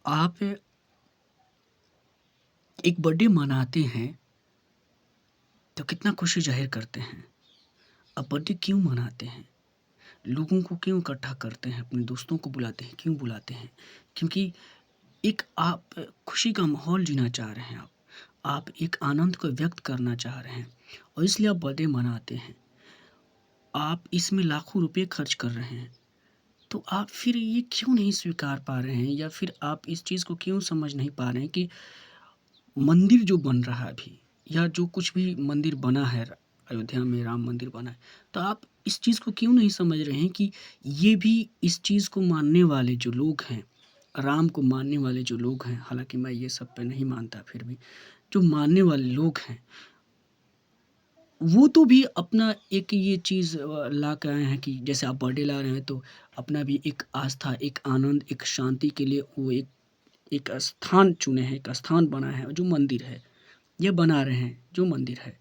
आप एक बर्थडे मनाते हैं तो कितना खुशी ज़ाहिर करते हैं। आप बर्थडे क्यों मनाते हैं? लोगों को क्यों इकट्ठा करते हैं? अपने दोस्तों को बुलाते हैं, क्यों बुलाते हैं? क्योंकि एक आप खुशी का माहौल जीना चाह रहे हैं आप। आप एक आनंद को व्यक्त करना चाह रहे हैं और इसलिए आप बर्थडे मनाते हैं। आप इसमें लाखों रुपए खर्च कर रहे हैं। तो आप फिर ये क्यों नहीं स्वीकार पा रहे हैं या फिर आप इस चीज़ को क्यों समझ नहीं पा रहे हैं कि मंदिर जो बन रहा है अभी या जो कुछ भी मंदिर बना है अयोध्या में राम मंदिर बना है, तो आप इस चीज़ को क्यों नहीं समझ रहे हैं कि ये भी इस चीज़ को मानने वाले जो लोग हैं, राम को मानने वाले जो लोग हैं, हालाँकि मैं ये सब पे नहीं मानता फिर भी, जो मानने वाले लोग हैं, वो तो भी अपना एक ये चीज़ ला के आए हैं कि जैसे आप बर्थडे ला रहे हैं तो अपना भी एक आस्था, एक आनंद, एक शांति के लिए वो एक स्थान चुने हैं, एक स्थान बना है जो मंदिर है। ये बना रहे हैं जो मंदिर है।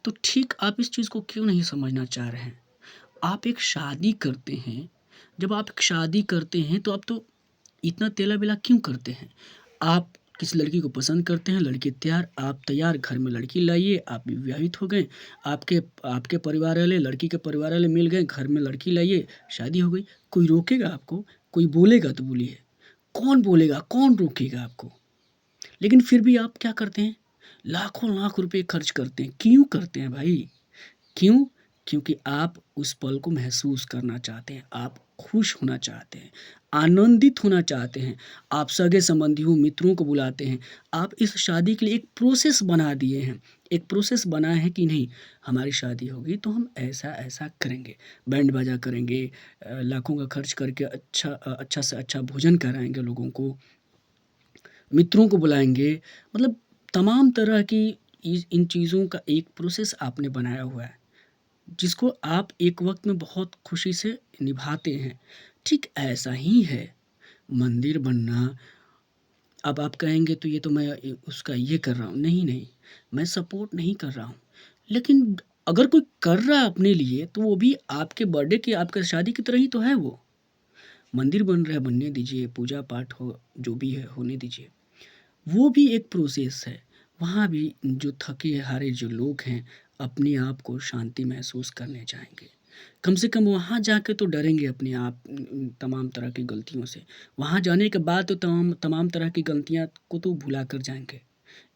तो ठीक आप इस चीज़ को क्यों नहीं समझना चाह रहे हैं? आप एक शादी करते हैं, जब आप एक शादी करते हैं तो आप तो इतना तेला-बेला क्यों करते हैं? आप किसी लड़की को पसंद करते हैं, लड़की तैयार, आप तैयार, घर में लड़की लाइए, आप विवाहित हो गए, आपके आपके परिवार वाले, लड़की के परिवार वाले मिल गए, घर में लड़की लाइए, शादी हो गई। कोई रोकेगा आपको? कोई बोलेगा तो बोलिए। कौन बोलेगा? कौन रोकेगा आपको? लेकिन फिर भी आप क्या करते हैं? लाखों लाख रुपए खर्च करते हैं। क्यों करते हैं भाई? क्यों? क्योंकि आप उस पल को महसूस करना चाहते हैं, आप खुश होना चाहते हैं, आनंदित होना चाहते हैं। आप सगे-संबंधियों, मित्रों को बुलाते हैं। आप इस शादी के लिए एक प्रोसेस बना दिए हैं। एक प्रोसेस बना है कि नहीं, हमारी शादी होगी तो हम ऐसा-ऐसा करेंगे। बैंड बाजा करेंगे, लाखों का खर्च करके अच्छा से अच्छा भोजन कराएँगे लोगों को। मित्रों को बुलाएँगे, मतलब तमाम तरह की इन चीज़ों का एक प्रोसेस आपने बनाया हुआ है, जिसको आप एक वक़्त में बहुत खुशी से निभाते हैं। ठीक ऐसा ही है मंदिर बनना। अब आप कहेंगे तो ये तो मैं उसका ये कर रहा हूँ। नहीं, नहीं, मैं सपोर्ट नहीं कर रहा हूँ। लेकिन अगर कोई कर रहा है अपने लिए तो वो भी आपके बर्थडे की, आपकी शादी की तरह ही तो है वो। मंदिर बन रहा है, बनने दीजिए, पूजा-पाठ हो, जो भी है होने दीजिए। वो भी एक प्रोसेस है। वहाँ भी जो थके-हारे जो लोग हैं, अपने आप को शांति महसूस करने जाएँगे। कम से कम वहाँ जाके तो डरेंगे अपने आप तमाम तरह की गलतियों से। वहाँ जाने के बाद तो तमाम तमाम तरह की गलतियाँ को तो भुला कर जाएँगे।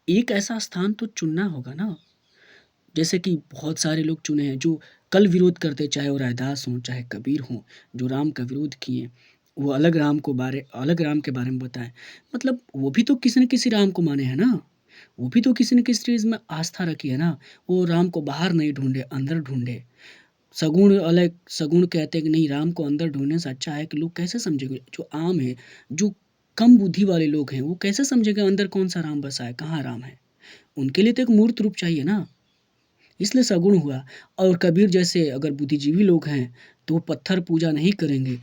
एक ऐसा स्थान तो चुनना होगा ना, जैसे कि बहुत सारे लोग चुने हैं जो कल विरोध करते, चाहे वो रैदास हों, चाहे कबीर हों, जो राम का विरोध किए। वो अलग राम के बारे में बताएँ। मतलब वो भी तो किसी न किसी राम को माने हैं ना। वो भी तो किसी न किसी चीज़ में आस्था रखी है ना। वो राम को बाहर नहीं ढूँढे, अंदर ढूँढे। सगुण कहते हैं कि नहीं, राम को अंदर ढूँढने से अच्छा है कि लोग कैसे समझेंगे, जो आम है, जो कम बुद्धि वाले लोग हैं, वो कैसे समझेंगे अंदर कौन-सा राम बसा है, कहाँ राम है? उनके लिए तो एक मूर्त रूप चाहिए ना। इसलिए सगुण हुआ। और कबीर जैसे अगर बुद्धिजीवी लोग हैं, तो वो पत्थर पूजा नहीं करेंगे।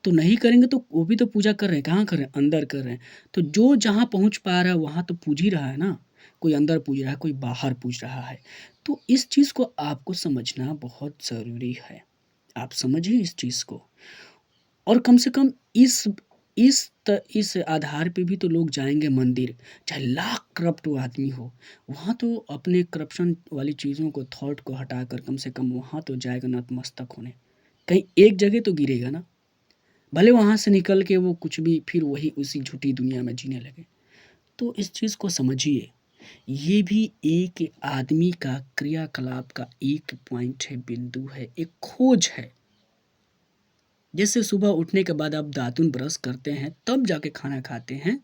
तो नहीं करेंगे तो वो भी तो पूजा कर रहे हैं, कहाँ कर रहे हैं? अंदर कर रहे हैं। तो जो जहाँ पहुँच पा रहा है वहाँ तो पूज ही रहा है ना। कोई अंदर पूज रहा है, कोई बाहर पूज रहा है। तो इस चीज़ को आपको समझना बहुत ज़रूरी है। आप समझिए इस चीज़ को। और कम से कम इस आधार पे भी तो लोग जाएँगे मंदिर, चाहे लाख करप्ट वो आदमी हो, वहाँ तो अपने करप्शन वाली चीज़ों को, थॉट को हटाकर कम से कम वहाँ तो जाएगा नतमस्तक होने। कहीं एक जगह तो गिरेगा ना, भले वहाँ से निकल के वो कुछ भी फिर वही उसी झूठी दुनिया में जीने लगे। तो इस चीज़ को समझिए, ये भी एक आदमी का क्रियाकलाप का एक पॉइंट है, बिंदु है, एक खोज है। जैसे सुबह उठने के बाद आप दातुन ब्रश करते हैं, तब जाके खाना खाते हैं,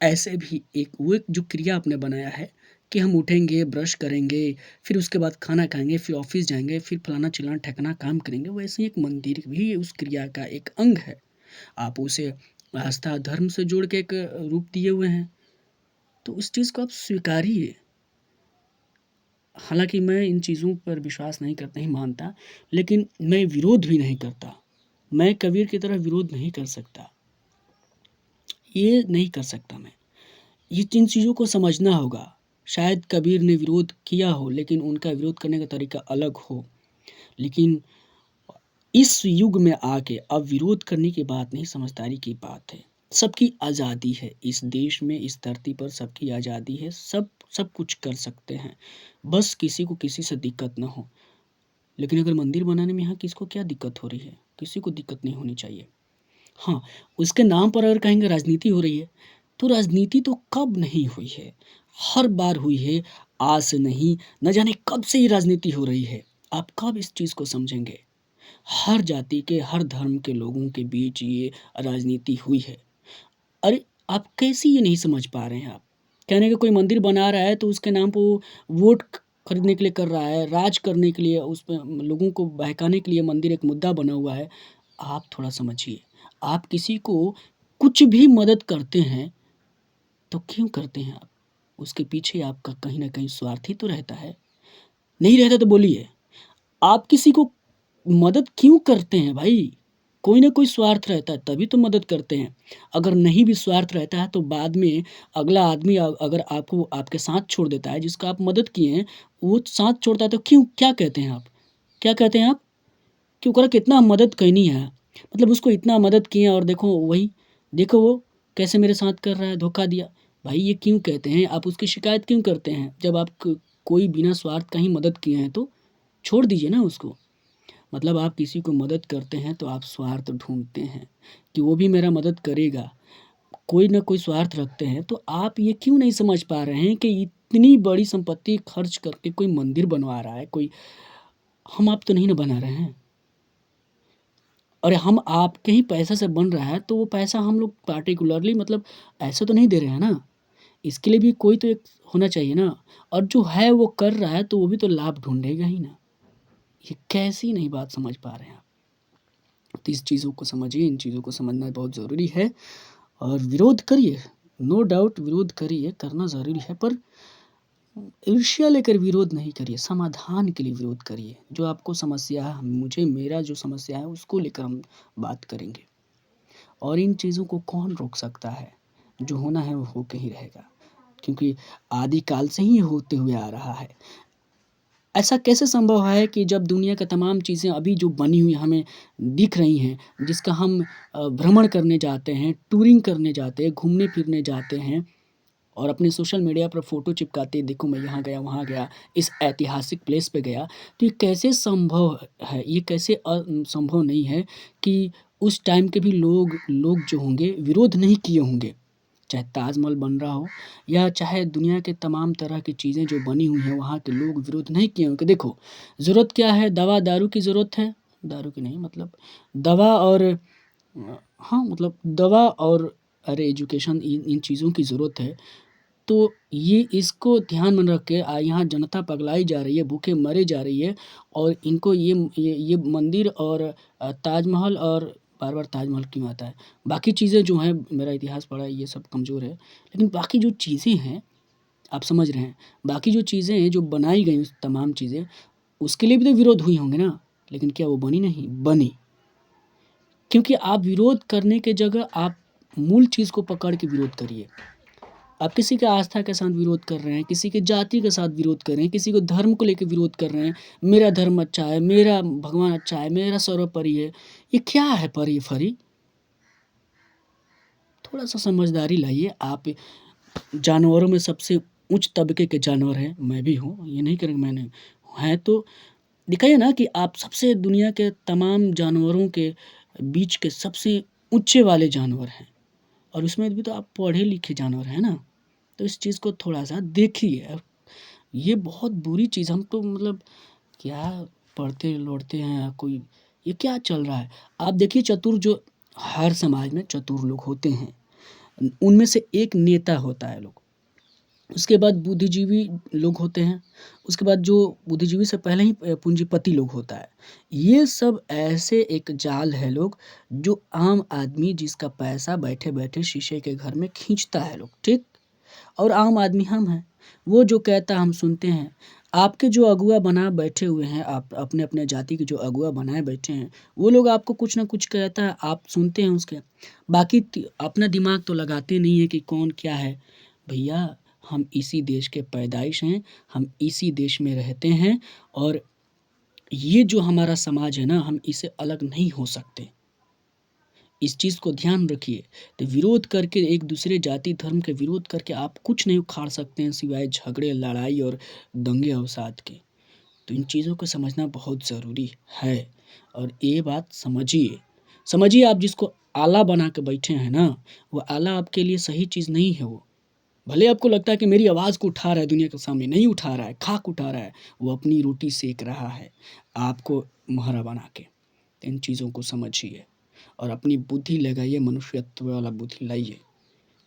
ऐसे भी एक वो एक जो क्रिया आपने बनाया है कि हम उठेंगे, ब्रश करेंगे, फिर उसके बाद खाना खाएँगे, फिर ऑफ़िस जाएँगे, फिर फलाना-चिलाना-ठिकाना काम करेंगे, वैसे ही एक मंदिर भी उस क्रिया का एक अंग है। आप उसे आस्था, धर्म से जोड़ के एक रूप दिए हुए हैं, तो उस चीज़ को आप स्वीकारिए। हालाँकि मैं इन चीज़ों पर विश्वास नहीं करता, नहीं मानता, लेकिन मैं विरोध भी नहीं करता। मैं कबीर की तरह विरोध नहीं कर सकता। ये नहीं कर सकता मैं। ये जिन चीज़ों को समझना होगा। शायद कबीर ने विरोध किया हो, लेकिन उनका विरोध करने का तरीका अलग हो। लेकिन इस युग में आके अब विरोध करने की बात नहीं, समझदारी की बात है। सबकी आज़ादी है इस देश में, इस धरती पर सबकी आज़ादी है, सब कुछ कर सकते हैं, बस किसी को किसी से दिक्कत ना हो। लेकिन अगर मंदिर बनाने में यहाँ किसको क्या दिक्कत हो रही है? किसी को दिक्कत नहीं होनी चाहिए। हाँ, उसके नाम पर अगर कहेंगे राजनीति हो रही है, तो राजनीति तो कब नहीं हुई है, हर बार हुई है, आज से नहीं, न जाने कब से ये राजनीति हो रही है। आप कब इस चीज़ को समझेंगे? हर जाति के, हर धर्म के लोगों के बीच ये राजनीति हुई है। अरे! आप कैसे ये नहीं समझ पा रहे हैं आप? कहने का कोई मंदिर बना रहा है तो उसके नाम पे वो वोट खरीदने के लिए कर रहा है, राज करने के लिए उसपे लोगों को बहकाने के लिए मंदिर एक मुद्दा बना हुआ है। आप थोड़ा समझिए, आप किसी को कुछ भी मदद करते हैं, तो क्यों करते हैं आप? उसके पीछे आपका कहीं न कहीं स्वार्थ ही तो रहता है। नहीं रहता तो बोलिए। आप किसी को मदद क्यों करते हैं भाई? कोई ना कोई स्वार्थ रहता है तभी तो मदद करते हैं। अगर नहीं भी स्वार्थ रहता है तो बाद में अगला आदमी अगर आपको आपके साथ छोड़ देता है जिसका आप मदद किए हैं, वो साथ छोड़ता है तो क्यों क्या कहते हैं आप? क्या कहते हैं आप? कि ओकरा कितना मदद कइनी है। मतलब उसको इतना मदद किए और देखो वो कैसे मेरे साथ कर रहा है, धोखा दिया। भाई ये क्यों कहते हैं? आप उसकी शिकायत क्यों करते हैं? जब आप कोई बिना स्वार्थ का ही मदद किए हैं तो छोड़ दीजिए ना उसको। मतलब आप किसी को मदद करते हैं तो आप स्वार्थ ढूँढते हैं कि वो भी मेरा मदद करेगा। कोई ना कोई स्वार्थ रखते हैं तो आप ये क्यों नहीं समझ पा रहे हैं कि इतनी बड़ी संपत्ति खर्च करके कोई मंदिर बनवा रहा है कोई, हम आप तो नहीं ना बना रहे हैं। और हम आपके ही पैसे से बन रहा है तो वो पैसा हम लोग पार्टिकुलरली मतलब ऐसे तो नहीं दे रहे हैं ना। इसके लिए भी कोई तो एक होना चाहिए ना। और जो है वो कर रहा है तो वो भी तो लाभ ढूँढेगा ही ना। ये कैसी नहीं बात समझ पा रहे हैं आप? तो इस चीज़ों को समझिए, इन चीज़ों को समझना बहुत ज़रूरी है और विरोध करिए, नो डाउट विरोध करिए, करना ज़रूरी है पर ईर्ष्या लेकर विरोध नहीं करिए, समाधान के लिए विरोध करिए। जो आपको समस्या है, मुझे मेरा जो समस्या है उसको लेकर हम बात करेंगे और इन चीज़ों को कौन रोक सकता है? जो होना है वो होके ही रहेगा क्योंकि आदिकाल से ही होते हुए आ रहा है। ऐसा कैसे संभव है कि जब दुनिया का तमाम चीज़ें अभी जो बनी हुई हमें दिख रही हैं, जिसका हम भ्रमण करने जाते हैं, टूरिंग करने जाते हैं, घूमने-फिरने जाते हैं और अपने सोशल मीडिया पर फ़ोटो चिपकाते, देखो मैं यहाँ गया, वहाँ गया, इस ऐतिहासिक प्लेस पे गया। तो ये कैसे संभव है? ये कैसे संभव नहीं है कि उस टाइम के भी लोग लोग जो होंगे विरोध नहीं किए होंगे। चाहे ताजमहल बन रहा हो या चाहे दुनिया के तमाम तरह की चीज़ें जो बनी हुई हैं वहाँ के लोग विरोध नहीं किए होंगे। देखो ज़रूरत क्या है, दवा दारू की ज़रूरत है, दारू की नहीं मतलब दवा और हाँ मतलब दवा और अरे एजुकेशन इन चीज़ों की ज़रूरत है। तो ये इसको ध्यान में रख के यहाँ जनता पगलाई जा रही है, भूखे मरे जा रही है और इनको ये मंदिर और ताजमहल और बार-बार ताजमहल क्यों आता है? बाकी चीज़ें जो हैं मेरा इतिहास पढ़ा है ये सब कमज़ोर है। लेकिन बाकी जो चीज़ें हैं, आप समझ रहे हैं, बाकी जो चीज़ें हैं जो बनाई गई तमाम चीज़ें, उसके लिए भी तो विरोध हुई होंगे ना? लेकिन क्या वो बनी नहीं? बनी। क्योंकि आप विरोध करने के जगह आप मूल चीज़ को पकड़ के विरोध करिए। आप किसी के आस्था के साथ विरोध कर रहे हैं, किसी के जाति के साथ विरोध कर रहे हैं, किसी को धर्म को लेके विरोध कर रहे हैं, मेरा धर्म अच्छा है, मेरा भगवान अच्छा है, मेरा सर्वोपरि है। ये क्या है परी-फरी? थोड़ा-सा समझदारी लाइए। आप जानवरों में सबसे उच्च तबके के जानवर हैं, मैं भी हूँ, ये नहीं कह रहा कि मैं नहीं हैं तो दिखाइए ना कि आप सबसे दुनिया के तमाम जानवरों के बीच के सबसे ऊँचे वाले जानवर हैं और उसमें भी तो आप पढ़े-लिखे जानवर हैं ना? तो इस चीज़ को थोड़ा-सा देखिए। ये बहुत बुरी चीज़ हम तो मतलब क्या पढ़ते-लौटते हैं कोई ये क्या चल रहा है? आप देखिए चतुर जो हर समाज में चतुर लोग होते हैं। उनमें से एक नेता होता है लोग। उसके बाद बुद्धिजीवी लोग होते हैं। उसके बाद जो बुद्धिजीवी से पहले ही पूँजीपति लोग होता है। ये सब ऐसे एक जाल है लोग जो आम आदमी जिसका पैसा बैठे-बैठे शीशे के घर में खींचता है लोग, ठीक? और आम आदमी हम हैं। वो जो कहता है हम सुनते हैं। आपके जो अगुआ बना बैठे हुए हैं, आप अपने-अपने जाति के जो अगुआ बनाए बैठे हैं, वो लोग आपको कुछ न कुछ कहता है, आप सुनते हैं उसके। बाकी अपना दिमाग तो लगाते नहीं हैं कि कौन क्या है। भैया हम इसी देश के पैदाइश हैं, हम इसी देश में रहते हैं और ये जो हमारा समाज है ना, हम इससे अलग नहीं हो सकते। इस चीज़ को ध्यान रखिए। तो विरोध करके एक दूसरे जाति धर्म के विरोध करके आप कुछ नहीं उखाड़ सकते हैं सिवाय झगड़े, लड़ाई और दंगे अवसाद के। तो इन चीज़ों को समझना बहुत ज़रूरी है और ये बात समझिए। समझिए आप जिसको आला बना के बैठे हैं ना, वो आला आपके लिए सही चीज़ नहीं है वो। भले आपको लगता है कि मेरी आवाज़ को उठा रहा है दुनिया के सामने, नहीं उठा रहा है, खाक उठा रहा है। वो अपनी रोटी सेक रहा है, आपको मोहरा बना के। तो इन चीज़ों को समझिए और अपनी बुद्धि लगाइए, मनुष्यत्व वाला बुद्धि लाइए।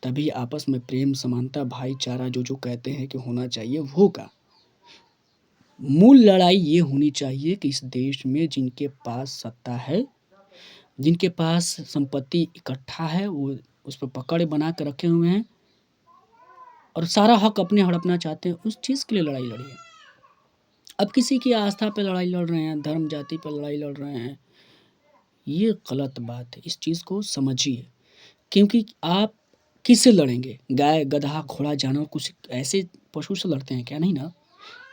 तभी आपस में प्रेम, समानता, भाईचारा जो कहते हैं कि होना चाहिए होगा। मूल लड़ाई ये होनी चाहिए कि इस देश में जिनके पास सत्ता है, जिनके पास संपत्ति इकट्ठा है, वो उस पर पकड़ बना के रखे हुए हैं और सारा हक अपने हड़पना चाहते हैं, उस चीज़ के लिए लड़ाई लड़िए। अब किसी की आस्था पे लड़ाई लड़ रहे हैं, धर्म जाति पर लड़ाई लड़ रहे हैं, ये गलत बात है। इस चीज़ को समझिए, क्योंकि आप किससे लड़ेंगे? गाय, गधा, घोड़ा, जानवर कुछ ऐसे पशु से लड़ते हैं क्या? नहीं ना।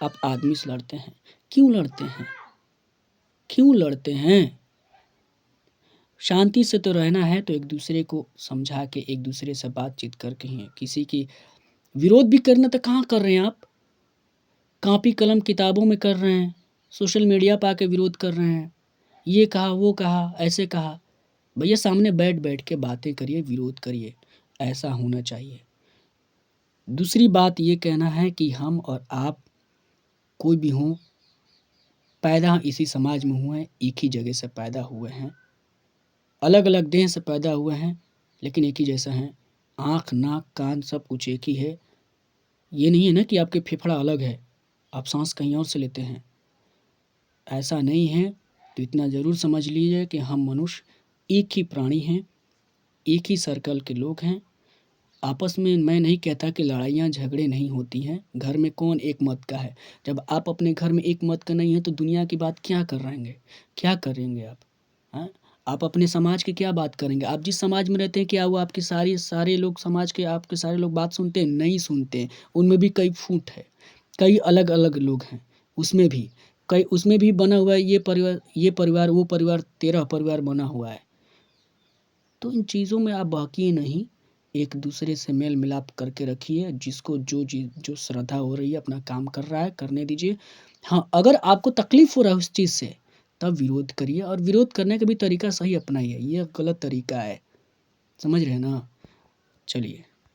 आप आदमी से लड़ते हैं। क्यों लड़ते हैं? क्यों लड़ते हैं? शांति से तो रहना है तो एक दूसरे को समझा के, एक दूसरे से बातचीत करके ही। किसी की विरोध भी करना तो कहाँ कर रहे हैं आप? कॉपी कलम किताबों में कर रहे हैं, सोशल मीडिया पे आके विरोध कर रहे हैं, ये कहा, वो कहा, ऐसे कहा। भैया सामने बैठ के बातें करिए, विरोध करिए, ऐसा होना चाहिए। दूसरी बात ये कहना है कि हम और आप कोई भी हों, पैदा इसी समाज में हुए हैं, एक ही जगह से पैदा हुए हैं, अलग-अलग देह से पैदा हुए हैं, लेकिन एक ही जैसा हैं। आँख, नाक, कान सब कुछ एक ही है। ये नहीं है ना कि आपके फेफड़ा अलग है, आप साँस कहीं और से लेते हैं। ऐसा नहीं है, तो इतना ज़रूर समझ लीजिए कि हम मनुष्य एक ही प्राणी हैं, एक ही सर्कल के लोग हैं। आपस में मैं नहीं कहता कि लड़ाइयाँ झगड़े नहीं होती हैं, घर में कौन एक मत का है। जब आप अपने घर में एक मत का नहीं हैं तो दुनिया की बात क्या करेंगे? क्या करेंगे आप? हाँ? आप अपने समाज की क्या बात करेंगे? आप जिस समाज में रहते हैं क्या वो आपकी सारे लोग समाज के आपके सारे लोग बात सुनते हैं? नहीं सुनते हैं। उनमें भी कई फूट है, कई अलग-अलग लोग हैं, उसमें भी। कई उसमें भी बना हुआ है ये परिवार, वो परिवार, 13 परिवार बना हुआ है। तो इन चीज़ों में आप बहकिए नहीं, एक दूसरे से मेल मिलाप करके रखिए, जिसको जो चीज़ जो श्रद्धा हो रही है, अपना काम कर रहा है, करने दीजिए। हाँ, अगर आपको तकलीफ़ हो रहा है उस चीज़ से, तब विरोध करिए और विरोध करने का भी तरीका सही अपनाइए, ये गलत तरीका है। समझ रहे हैं ना? चलिए।